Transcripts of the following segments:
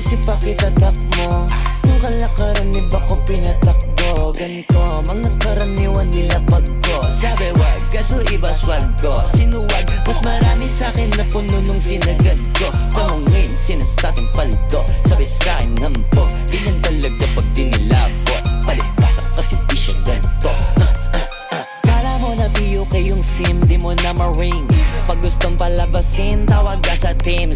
isip pa kita takmo. Yung kalakaran iba ko pinatakbo. Ganito, mga karaniwan nila pagko. Sabi wag, kaso iba swag ko. Sinuwag, mas marami sa'kin na puno nung sinagad ko. Tamungin, sinasabing paldo. Sabi sa'kin hambog, ganyan talaga pag dinilapot. Palibasa kasi di siya ganito. Kala mo na BUK yung sim, di mo na ma-ring. Pag gustong palabasin, tawag ka sa team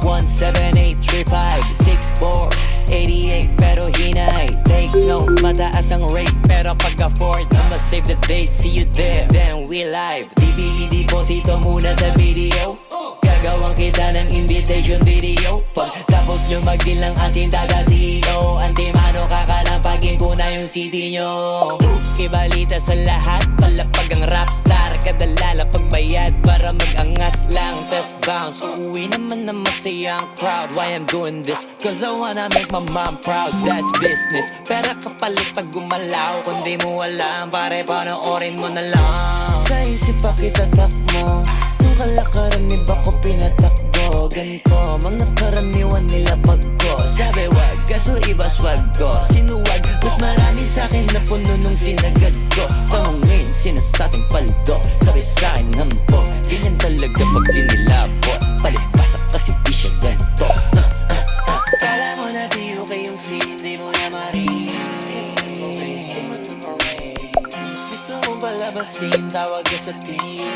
0917835648. Pero hinay, take note, mataas ang rate. Pero pag-afford, I'ma save the date. See you there, then we live. DBE deposito muna sa video. Gagawang kita ng invitation video. Pagtapos nyo mag-deal ng asin, taga CEO. Antimano, kakalampagin ko na yung city nyo. Ibalita sa lahat, palapag ang rapstar. Kadalala pagbayad para mag-angas lang. Test bounce, uuwi naman na masayang crowd. Why I'm doing this? Cause I wanna make my mom proud. That's business. Pera kapalit pag gumalaw. Kung di mo alam, pare panoorin mo na lang. Sa isip pa kita takmo. Yung kalakaran iba ko pinatakbo. Ganito, mga karaniwan nila pagko. Sabi wag, kaso iba swag ko. Sinuwag, mas marami sa'kin na puno nung sinagad ko. Tamungin, sinasabing paldo. Sabi sa'kin hambog, ganyan talaga pag dinilapot. Palibasa kasi di siya ganito. Kala mo na BUK yung scene, di mo na ma-ring. Gusto mong palabasin, tawag ka sa team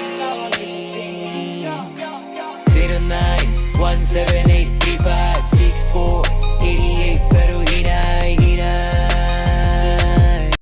0917835648. Pero hinay, hinay.